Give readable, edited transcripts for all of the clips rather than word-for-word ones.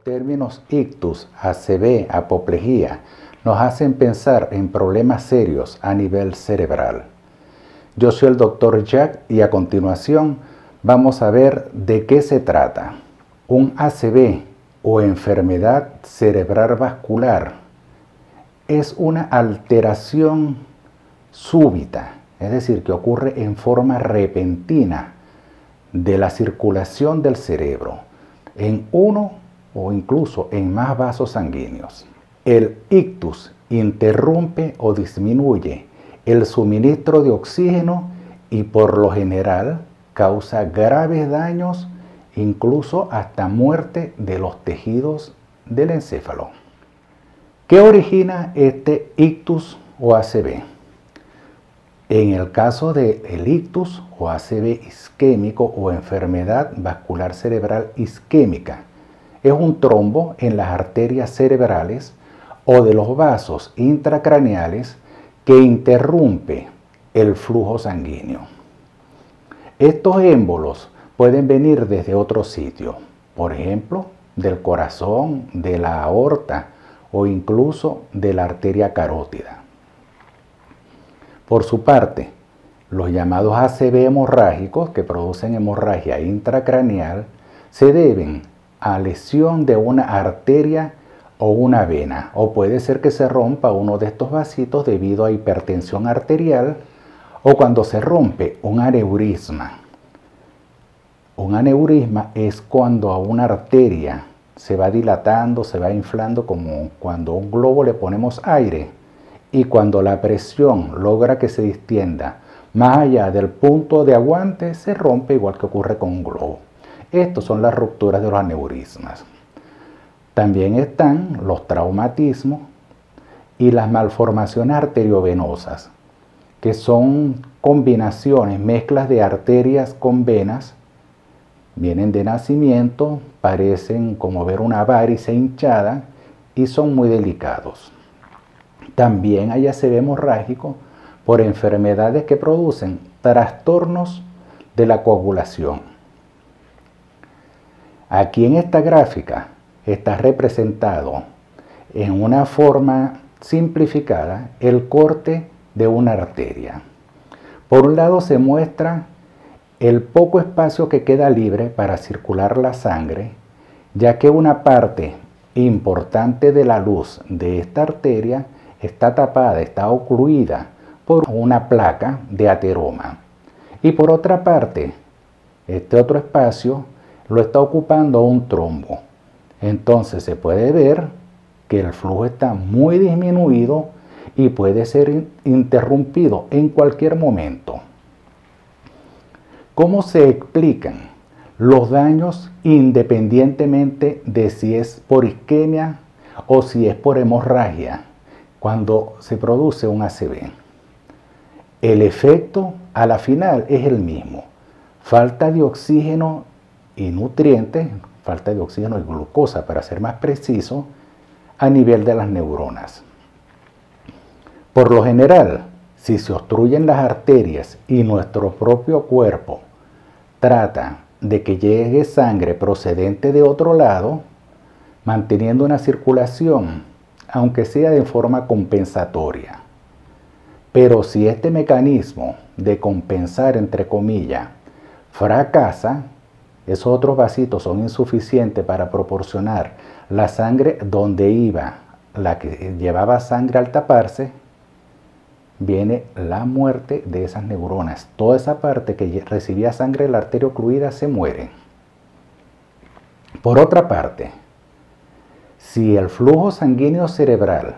términos ictus, ACV, apoplejía, nos hacen pensar en problemas serios a nivel cerebral. Yo soy el Dr. Jack y a continuación vamos a ver de qué se trata. Un ACV o enfermedad cerebral vascular es una alteración súbita, es decir, que ocurre en forma repentina de la circulación del cerebro en uno o incluso en más vasos sanguíneos. El ictus interrumpe o disminuye el suministro de oxígeno y por lo general causa graves daños, incluso hasta muerte de los tejidos del encéfalo. ¿Qué origina este ictus o ACV? En el caso del ictus o ACV isquémico o enfermedad vascular cerebral isquémica, es un trombo en las arterias cerebrales o de los vasos intracraneales que interrumpe el flujo sanguíneo. Estos émbolos pueden venir desde otro sitio, por ejemplo, del corazón, de la aorta o incluso de la arteria carótida. Por su parte, los llamados ACV hemorrágicos, que producen hemorragia intracraneal, se deben a lesión de una arteria o una vena, o puede ser que se rompa uno de estos vasitos debido a hipertensión arterial o cuando se rompe un aneurisma. Un aneurisma es cuando a una arteria se va dilatando, se va inflando, como cuando a un globo le ponemos aire, y cuando la presión logra que se distienda más allá del punto de aguante, se rompe igual que ocurre con un globo. Estas son las rupturas de los aneurismas. También están los traumatismos y las malformaciones arteriovenosas, que son combinaciones, mezclas de arterias con venas. Vienen de nacimiento, parecen como ver una varice hinchada y son muy delicados. También hay ACV hemorrágico por enfermedades que producen trastornos de la coagulación. Aquí en esta gráfica está representado en una forma simplificada el corte de una arteria. Por un lado se muestra el poco espacio que queda libre para circular la sangre, ya que una parte importante de la luz de esta arteria está tapada, está ocluida por una placa de ateroma. Y por otra parte, este otro espacio lo está ocupando un trombo. Entonces se puede ver que el flujo está muy disminuido y puede ser interrumpido en cualquier momento. ¿Cómo se explican los daños independientemente de si es por isquemia o si es por hemorragia cuando se produce un ACV? El efecto a la final es el mismo: falta de oxígeno y nutrientes, falta de oxígeno y glucosa para ser más preciso, a nivel de las neuronas. Por lo general, si se obstruyen las arterias y nuestro propio cuerpo trata de que llegue sangre procedente de otro lado, manteniendo una circulación, aunque sea de forma compensatoria. Pero si este mecanismo de compensar, entre comillas, fracasa, esos otros vasitos son insuficientes para proporcionar la sangre donde iba, la que llevaba sangre al taparse, viene la muerte de esas neuronas. Toda esa parte que recibía sangre de la arteria ocluida se muere. Por otra parte, si el flujo sanguíneo cerebral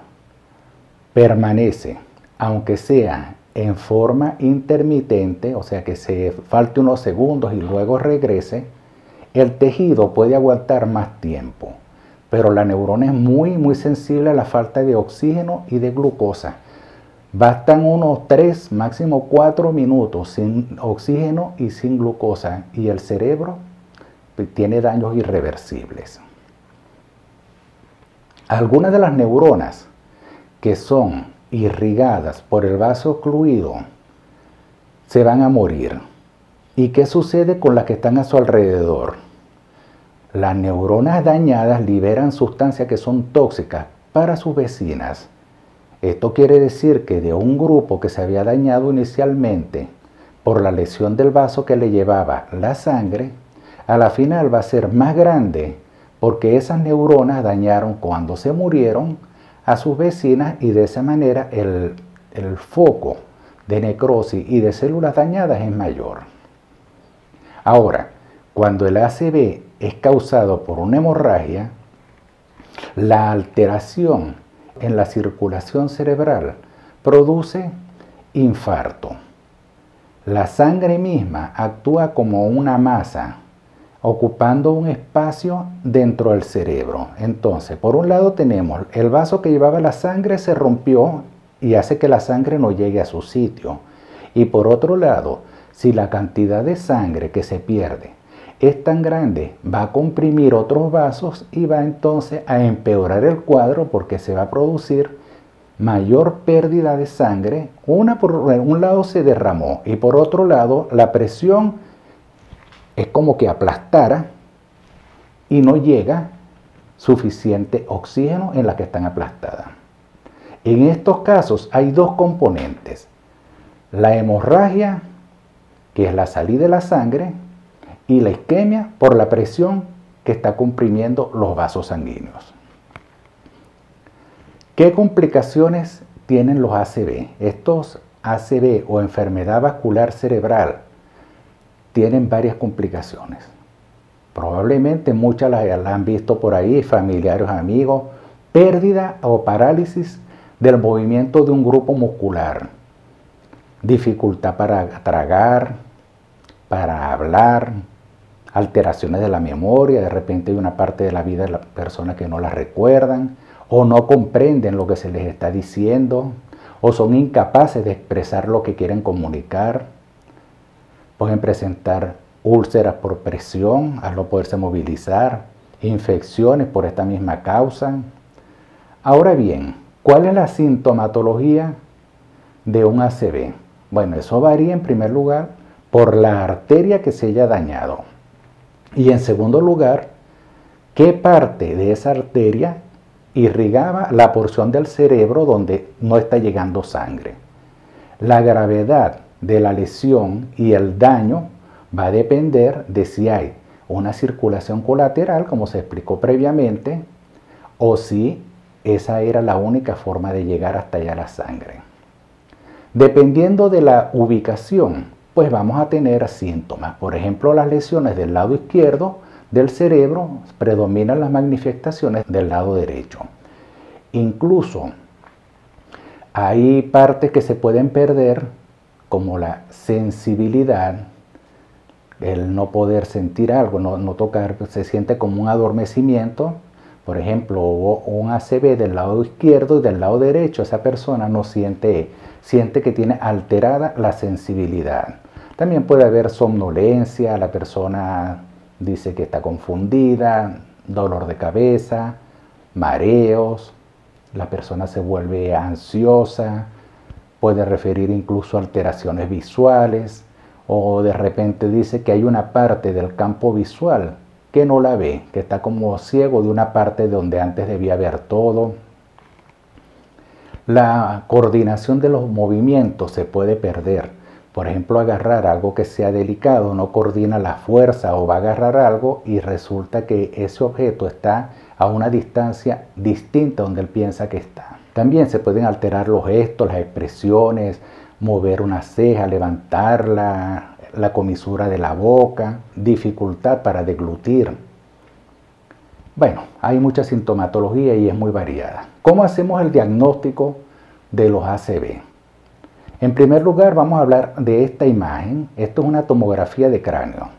permanece, aunque sea en forma intermitente, o sea que se falte unos segundos y luego regrese, el tejido puede aguantar más tiempo, pero la neurona es muy sensible a la falta de oxígeno y de glucosa. Bastan unos 3, máximo 4 minutos sin oxígeno y sin glucosa y el cerebro tiene daños irreversibles. Algunas de las neuronas que son irrigadas por el vaso ocluido se van a morir. ¿Y qué sucede con las que están a su alrededor? Las neuronas dañadas liberan sustancias que son tóxicas para sus vecinas. Esto quiere decir que de un grupo que se había dañado inicialmente por la lesión del vaso que le llevaba la sangre, a la final va a ser más grande porque esas neuronas dañaron cuando se murieron a sus vecinas y de esa manera el foco de necrosis y de células dañadas es mayor. Ahora, cuando el ACV es causado por una hemorragia, la alteración en la circulación cerebral produce infarto. La sangre misma actúa como una masa, ocupando un espacio dentro del cerebro. Entonces, por un lado tenemos el vaso que llevaba la sangre se rompió y hace que la sangre no llegue a su sitio. Y por otro lado, si la cantidad de sangre que se pierde es tan grande, va a comprimir otros vasos y va entonces a empeorar el cuadro porque se va a producir mayor pérdida de sangre. Una por un lado se derramó y por otro lado la presión es como que aplastara y no llega suficiente oxígeno en las que están aplastadas. En estos casos hay dos componentes: la hemorragia, que es la salida de la sangre, y la isquemia por la presión que está comprimiendo los vasos sanguíneos. ¿Qué complicaciones tienen los ACV? Estos ACV o enfermedad vascular cerebral tienen varias complicaciones. Probablemente muchas las han visto por ahí, familiares, amigos. Pérdida o parálisis del movimiento de un grupo muscular. Dificultad para tragar, para hablar, alteraciones de la memoria. De repente hay una parte de la vida de la persona que no la recuerdan o no comprenden lo que se les está diciendo o son incapaces de expresar lo que quieren comunicar. Pueden presentar úlceras por presión al no poderse movilizar, infecciones por esta misma causa. Ahora bien, ¿cuál es la sintomatología de un ACV? Bueno, eso varía en primer lugar por la arteria que se haya dañado. Y en segundo lugar, ¿qué parte de esa arteria irrigaba la porción del cerebro donde no está llegando sangre? La gravedad de la lesión y el daño va a depender de si hay una circulación colateral, como se explicó previamente, o si esa era la única forma de llegar hasta allá la sangre. Dependiendo de la ubicación, pues vamos a tener síntomas. Por ejemplo, las lesiones del lado izquierdo del cerebro predominan las manifestaciones del lado derecho. Incluso hay partes que se pueden perder, como la sensibilidad, el no poder sentir algo, no tocar, se siente como un adormecimiento. Por ejemplo, hubo un ACV del lado izquierdo y del lado derecho, esa persona no siente que tiene alterada la sensibilidad. También puede haber somnolencia, la persona dice que está confundida, dolor de cabeza, mareos, la persona se vuelve ansiosa, puede referir incluso a alteraciones visuales, o de repente dice que hay una parte del campo visual que no la ve, que está como ciego de una parte donde antes debía ver todo. La coordinación de los movimientos se puede perder. Por ejemplo, agarrar algo que sea delicado, no coordina la fuerza o va a agarrar algo y resulta que ese objeto está a una distancia distinta donde él piensa que está. También se pueden alterar los gestos, las expresiones, mover una ceja, levantarla, la comisura de la boca, dificultad para deglutir. Bueno, hay mucha sintomatología y es muy variada. ¿Cómo hacemos el diagnóstico de los ACV? En primer lugar, vamos a hablar de esta imagen. Esto es una tomografía de cráneo,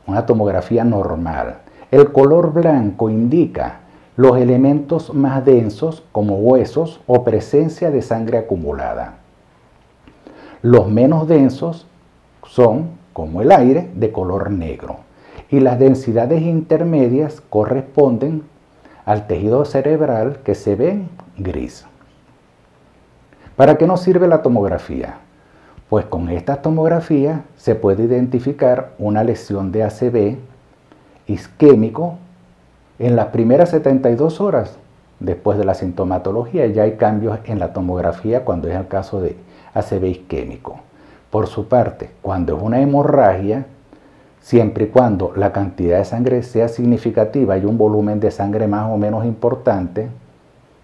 una tomografía normal. El color blanco indica los elementos más densos como huesos o presencia de sangre acumulada. Los menos densos son, como el aire, de color negro. Y las densidades intermedias corresponden al tejido cerebral que se ve gris. ¿Para qué nos sirve la tomografía? Pues con esta tomografía se puede identificar una lesión de ACV isquémico en las primeras 72 horas después de la sintomatología. Ya hay cambios en la tomografía cuando es el caso de ACV isquémico. Por su parte, cuando es una hemorragia, siempre y cuando la cantidad de sangre sea significativa y un volumen de sangre más o menos importante,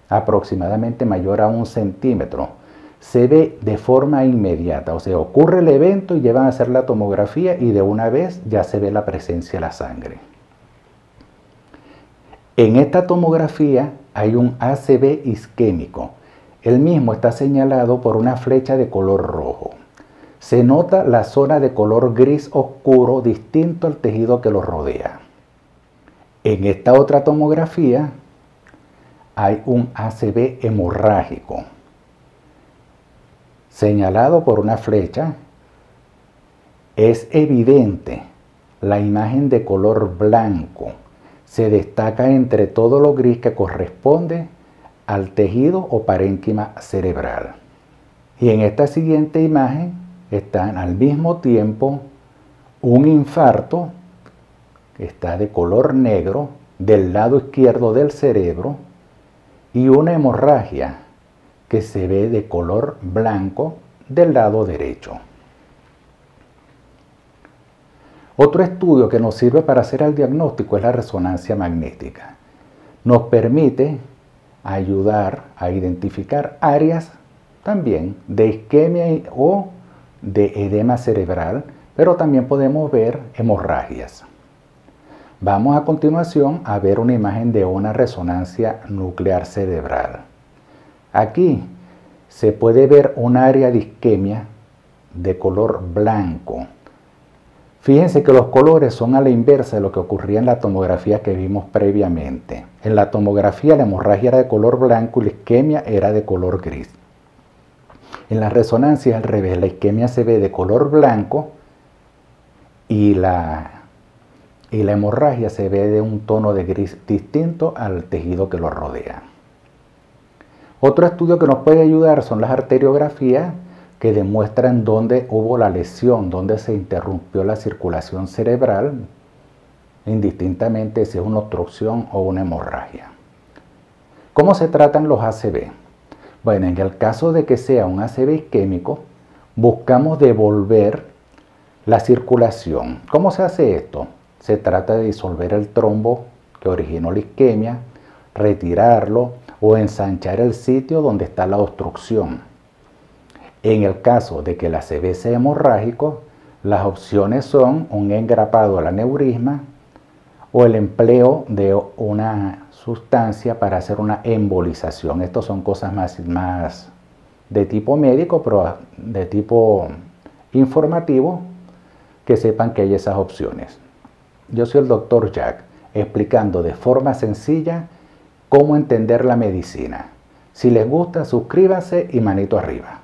aproximadamente mayor a 1 centímetro, se ve de forma inmediata. O sea, ocurre el evento y llevan a hacer la tomografía y de una vez ya se ve la presencia de la sangre. En esta tomografía hay un ACV isquémico. El mismo está señalado por una flecha de color rojo. Se nota la zona de color gris oscuro distinto al tejido que lo rodea. En esta otra tomografía hay un ACV hemorrágico, señalado por una flecha. Es evidente la imagen de color blanco. Se destaca entre todo lo gris que corresponde al tejido o parénquima cerebral. Y en esta siguiente imagen están al mismo tiempo un infarto que está de color negro del lado izquierdo del cerebro y una hemorragia que se ve de color blanco del lado derecho. Otro estudio que nos sirve para hacer el diagnóstico es la resonancia magnética. Nos permite ayudar a identificar áreas también de isquemia o de edema cerebral, pero también podemos ver hemorragias. Vamos a continuación a ver una imagen de una resonancia nuclear cerebral. Aquí se puede ver un área de isquemia de color blanco. Fíjense que los colores son a la inversa de lo que ocurría en la tomografía que vimos previamente. En la tomografía la hemorragia era de color blanco y la isquemia era de color gris. En la resonancia al revés, la isquemia se ve de color blanco y la hemorragia se ve de un tono de gris distinto al tejido que lo rodea. Otro estudio que nos puede ayudar son las arteriografías, que demuestran dónde hubo la lesión, dónde se interrumpió la circulación cerebral, indistintamente si es una obstrucción o una hemorragia. ¿Cómo se tratan los ACV? Bueno, en el caso de que sea un ACV isquémico, buscamos devolver la circulación. ¿Cómo se hace esto? Se trata de disolver el trombo que originó la isquemia, retirarlo o ensanchar el sitio donde está la obstrucción. En el caso de que el ACV sea hemorrágico, las opciones son un engrapado al aneurisma o el empleo de una sustancia para hacer una embolización. Estas son cosas más de tipo médico, pero de tipo informativo, que sepan que hay esas opciones. Yo soy el Dr. Jack, explicando de forma sencilla cómo entender la medicina. Si les gusta, suscríbanse y manito arriba.